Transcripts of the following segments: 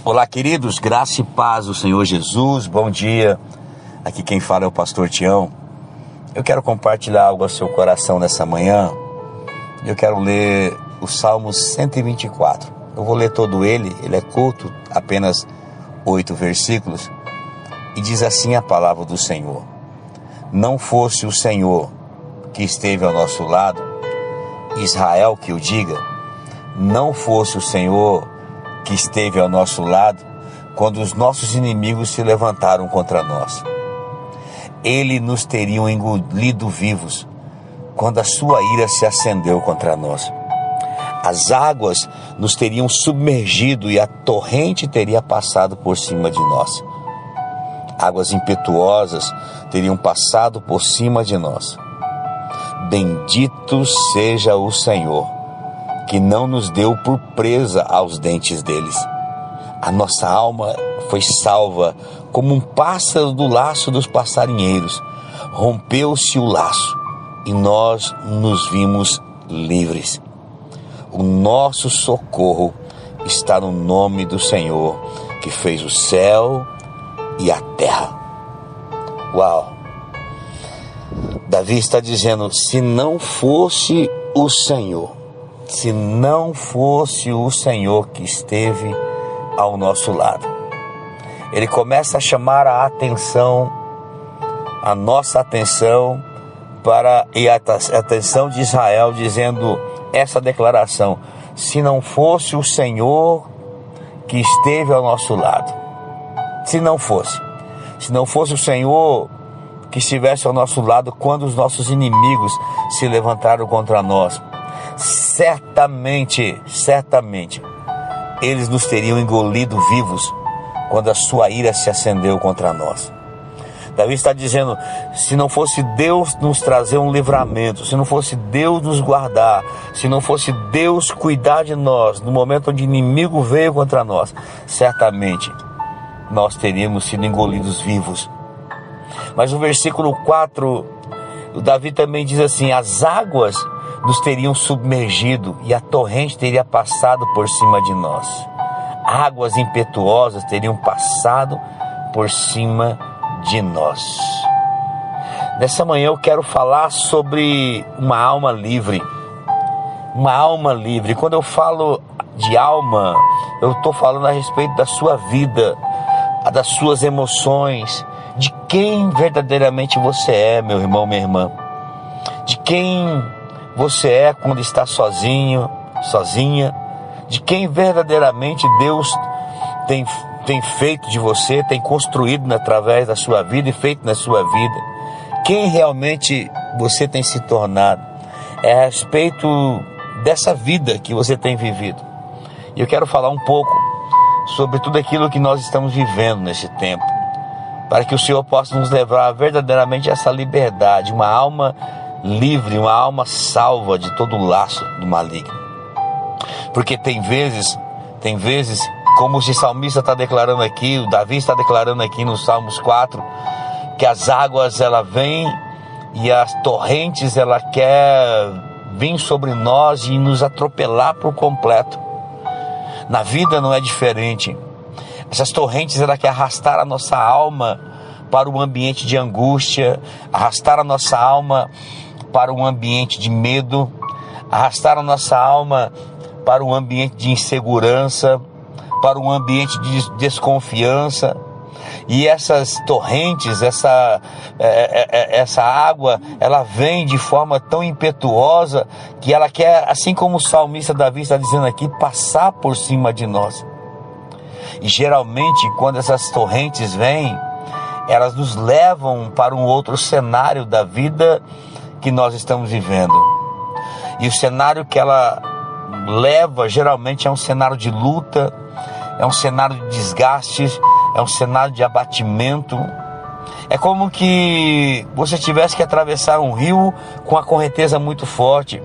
Olá, queridos, graça e paz do Senhor Jesus, bom dia. Aqui quem fala é o pastor Tião. Eu quero compartilhar algo ao seu coração nessa manhã. Eu quero ler o Salmo 124. Eu vou ler todo ele é curto, apenas 8 versículos. E diz assim a palavra do Senhor: Não fosse o Senhor que esteve ao nosso lado, Israel que o diga, não fosse o Senhor que esteve ao nosso lado quando os nossos inimigos se levantaram contra nós. Ele nos teria engolido vivos quando a sua ira se acendeu contra nós. As águas nos teriam submergido e a torrente teria passado por cima de nós. Águas impetuosas teriam passado por cima de nós. Bendito seja o Senhor, que não nos deu por presa aos dentes deles. A nossa alma foi salva como um pássaro do laço dos passarinheiros. Rompeu-se o laço e nós nos vimos livres. O nosso socorro está no nome do Senhor, que fez o céu e a terra. Uau! Davi está dizendo, se não fosse o Senhor que esteve ao nosso lado. Ele começa a chamar a nossa atenção e a atenção de Israel, dizendo essa declaração: se não fosse o Senhor que esteve ao nosso lado. Se não fosse o Senhor que estivesse ao nosso lado quando os nossos inimigos se levantaram contra nós, certamente, eles nos teriam engolido vivos quando a sua ira se acendeu contra nós. Davi está dizendo, se não fosse Deus nos trazer um livramento, se não fosse Deus nos guardar, se não fosse Deus cuidar de nós no momento onde o inimigo veio contra nós, certamente nós teríamos sido engolidos vivos. Mas no versículo 4, o Davi também diz assim, as águas nos teriam submergido e a torrente teria passado por cima de nós. Águas impetuosas teriam passado por cima de nós. Nessa manhã eu quero falar sobre uma alma livre. Uma alma livre. Quando eu falo de alma, eu estou falando a respeito da sua vida, das suas emoções, de quem verdadeiramente você é, meu irmão, minha irmã. De quem você é quando está sozinho, sozinha. De quem verdadeiramente Deus tem feito de você, tem construído através da sua vida e feito na sua vida. Quem realmente você tem se tornado. É a respeito dessa vida que você tem vivido. E eu quero falar um pouco sobre tudo aquilo que nós estamos vivendo nesse tempo, para que o Senhor possa nos levar verdadeiramente a essa liberdade, uma alma livre, uma alma salva de todo o laço do maligno. Porque tem vezes, como o salmista está declarando aqui, o Davi está declarando aqui no Salmos 4, que as águas ela vêm e as torrentes ela quer vir sobre nós e nos atropelar por completo. Na vida não é diferente. Essas torrentes ela quer arrastar a nossa alma para um ambiente de angústia, arrastar a nossa alma para um ambiente de medo, arrastar a nossa alma para um ambiente de insegurança, para um ambiente de desconfiança. E essas torrentes, essa água, ela vem de forma tão impetuosa que ela quer, assim como o salmista Davi está dizendo aqui, passar por cima de nós. E geralmente, quando essas torrentes vêm, elas nos levam para um outro cenário da vida que nós estamos vivendo. E o cenário que ela leva, geralmente, é um cenário de luta, é um cenário de desgastes, é um cenário de abatimento. É como que você tivesse que atravessar um rio com a correnteza muito forte.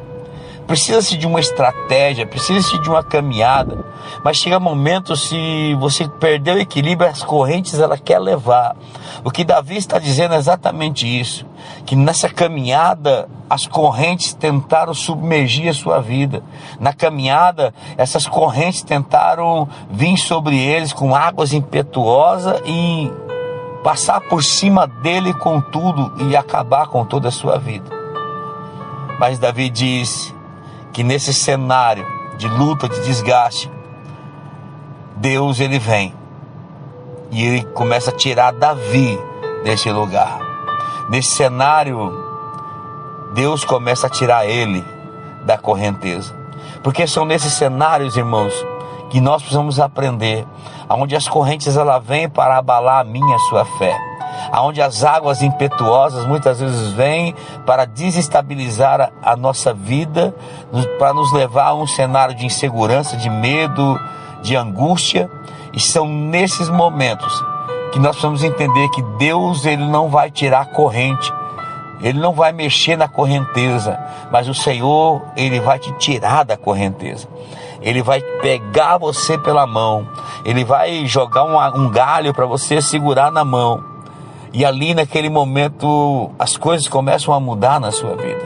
precisa-se de uma estratégia, precisa-se de uma caminhada, mas chega momento, se você perder o equilíbrio, as correntes ela quer levar. O que Davi está dizendo é exatamente isso, que nessa caminhada as correntes tentaram submergir a sua vida. Na caminhada, essas correntes tentaram vir sobre eles com águas impetuosas e passar por cima dele com tudo e acabar com toda a sua vida. Mas Davi diz que nesse cenário de luta, de desgaste, Deus ele vem e ele começa a tirar Davi desse lugar. Nesse cenário, Deus começa a tirar ele da correnteza. Porque são nesses cenários, irmãos, que nós precisamos aprender, aonde as correntes ela vêm para abalar a minha e a sua fé, aonde as águas impetuosas muitas vezes vêm para desestabilizar a nossa vida, para nos levar a um cenário de insegurança, de medo, de angústia. E são nesses momentos que nós precisamos entender que Deus ele não vai tirar a corrente, Ele não vai mexer na correnteza, mas o Senhor ele vai te tirar da correnteza. Ele vai pegar você pela mão, Ele vai jogar um galho para você segurar na mão. E ali naquele momento as coisas começam a mudar na sua vida.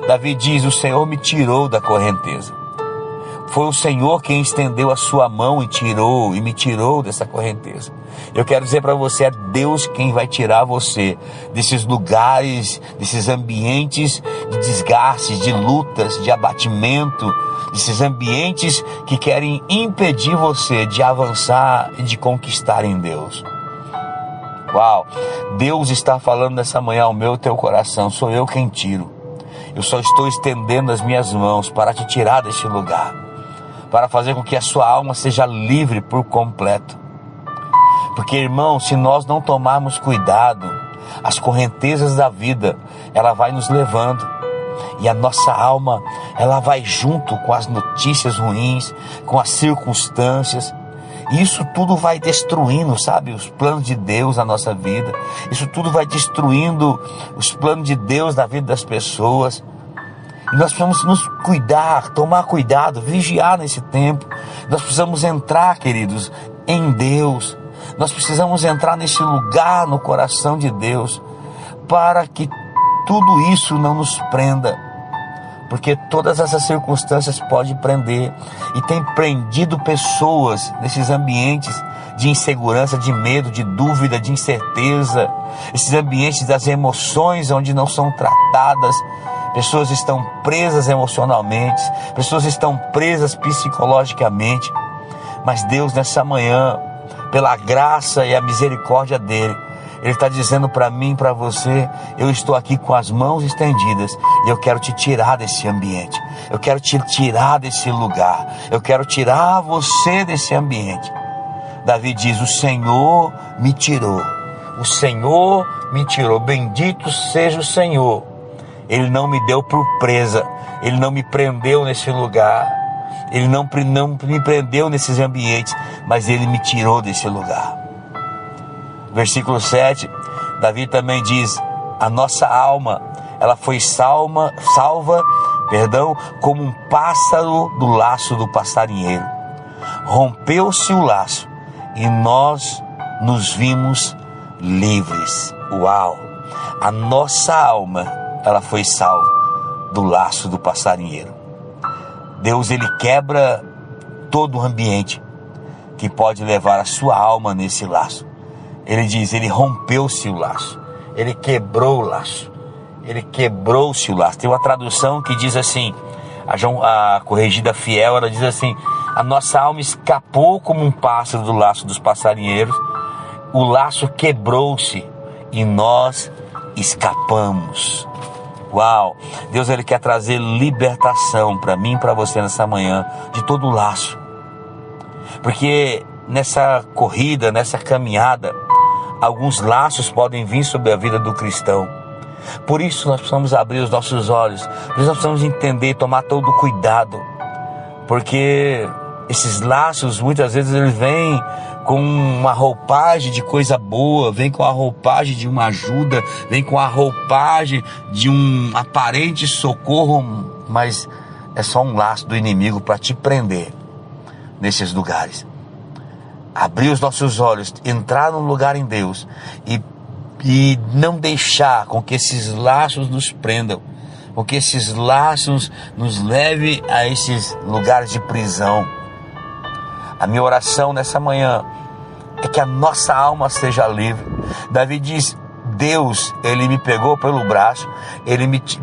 Davi diz: o Senhor me tirou da correnteza. Foi o Senhor quem estendeu a sua mão e me tirou dessa correnteza. Eu quero dizer para você, é Deus quem vai tirar você desses lugares, desses ambientes de desgastes, de lutas, de abatimento, desses ambientes que querem impedir você de avançar e de conquistar em Deus. Uau! Deus está falando nessa manhã ao meu e teu coração, sou eu quem tiro. Eu só estou estendendo as minhas mãos para te tirar deste lugar, para fazer com que a sua alma seja livre por completo. Porque, irmão, se nós não tomarmos cuidado, as correntezas da vida, ela vai nos levando. E a nossa alma, ela vai junto com as notícias ruins, com as circunstâncias. E isso tudo vai destruindo, sabe, os planos de Deus na nossa vida. Isso tudo vai destruindo os planos de Deus na vida das pessoas. E nós precisamos nos cuidar, tomar cuidado, vigiar nesse tempo. Nós precisamos entrar, queridos, em Deus. Nós precisamos entrar nesse lugar no coração de Deus, para que tudo isso não nos prenda. Porque todas essas circunstâncias podem prender, e tem prendido pessoas nesses ambientes de insegurança, de medo, de dúvida, de incerteza, esses ambientes das emoções onde não são tratadas. Pessoas estão presas emocionalmente, pessoas estão presas psicologicamente. Mas Deus, nessa manhã, pela graça e a misericórdia dele, Ele está dizendo para mim e para você: eu estou aqui com as mãos estendidas e eu quero te tirar desse ambiente, eu quero te tirar desse lugar, eu quero tirar você desse ambiente. Davi diz: o Senhor me tirou, o Senhor me tirou, bendito seja o Senhor. Ele não me deu por presa, Ele não me prendeu nesse lugar, Ele não me prendeu nesses ambientes, mas Ele me tirou desse lugar. Versículo 7, Davi também diz: a nossa alma, ela foi salva, como um pássaro do laço do passarinheiro. Rompeu-se o laço e nós nos vimos livres. Uau! A nossa alma, ela foi salva do laço do passarinheiro. Deus, Ele quebra todo o ambiente que pode levar a sua alma nesse laço. Ele diz: ele rompeu-se o laço, ele quebrou o laço, ele quebrou-se o laço. Tem uma tradução que diz assim, a Corrigida Fiel, ela diz assim: a nossa alma escapou como um pássaro do laço dos passarinheiros, o laço quebrou-se e nós escapamos. Uau! Deus, Ele quer trazer libertação para mim e para você nessa manhã, de todo o laço. Porque nessa corrida, nessa caminhada, alguns laços podem vir sobre a vida do cristão. Por isso nós precisamos abrir os nossos olhos, por isso nós precisamos entender e tomar todo o cuidado. Porque esses laços, muitas vezes, eles vêm com uma roupagem de coisa boa, vem com a roupagem de uma ajuda, vem com a roupagem de um aparente socorro, mas é só um laço do inimigo para te prender nesses lugares. Abrir os nossos olhos, entrar num lugar em Deus e não deixar com que esses laços nos prendam, com que esses laços nos levem a esses lugares de prisão. A minha oração nessa manhã é que a nossa alma seja livre. Davi diz: Deus, Ele me pegou pelo braço,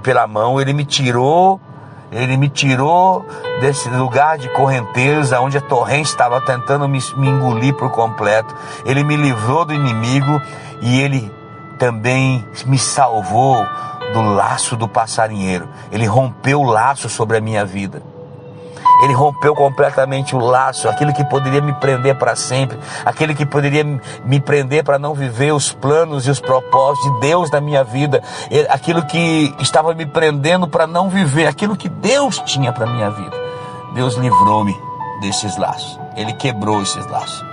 pela mão, Ele me tirou desse lugar de correnteza, onde a torrente estava tentando me engolir por completo. Ele me livrou do inimigo e Ele também me salvou do laço do passarinheiro. Ele rompeu o laço sobre a minha vida. Ele rompeu completamente o laço, aquilo que poderia me prender para sempre, aquele que poderia me prender para não viver os planos e os propósitos de Deus na minha vida, aquilo que estava me prendendo para não viver aquilo que Deus tinha para a minha vida. Deus livrou-me desses laços, Ele quebrou esses laços.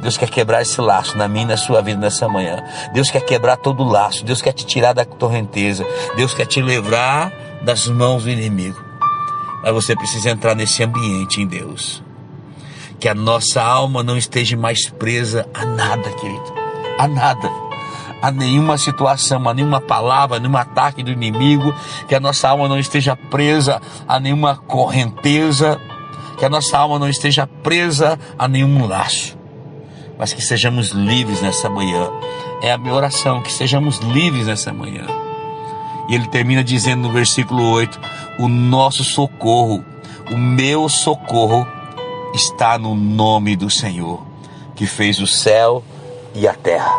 Deus quer quebrar esse laço na minha e na sua vida nessa manhã. Deus quer quebrar todo o laço, Deus quer te tirar da correnteza, Deus quer te livrar das mãos do inimigo. Mas você precisa entrar nesse ambiente em Deus. Que a nossa alma não esteja mais presa a nada, querido. A nada. A nenhuma situação, a nenhuma palavra, a nenhum ataque do inimigo. Que a nossa alma não esteja presa a nenhuma correnteza. Que a nossa alma não esteja presa a nenhum laço. Mas que sejamos livres nessa manhã. É a minha oração, que sejamos livres nessa manhã. E ele termina dizendo no versículo 8: o nosso socorro, o meu socorro está no nome do Senhor, que fez o céu e a terra.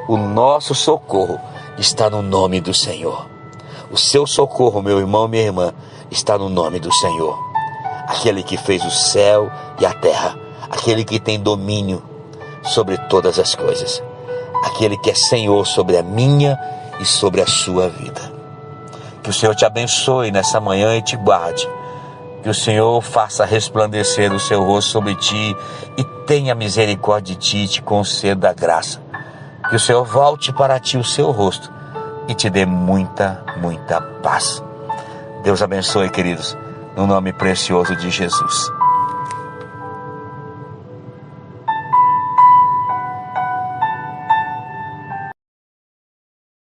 O nosso socorro está no nome do Senhor. O seu socorro, meu irmão, minha irmã, está no nome do Senhor. Aquele que fez o céu e a terra, aquele que tem domínio sobre todas as coisas, aquele que é Senhor sobre a minha e sobre a sua vida. Que o Senhor te abençoe nessa manhã e te guarde. Que o Senhor faça resplandecer o seu rosto sobre ti e tenha misericórdia de ti e te conceda a graça. Que o Senhor volte para ti o seu rosto e te dê muita, muita paz. Deus abençoe, queridos, no nome precioso de Jesus.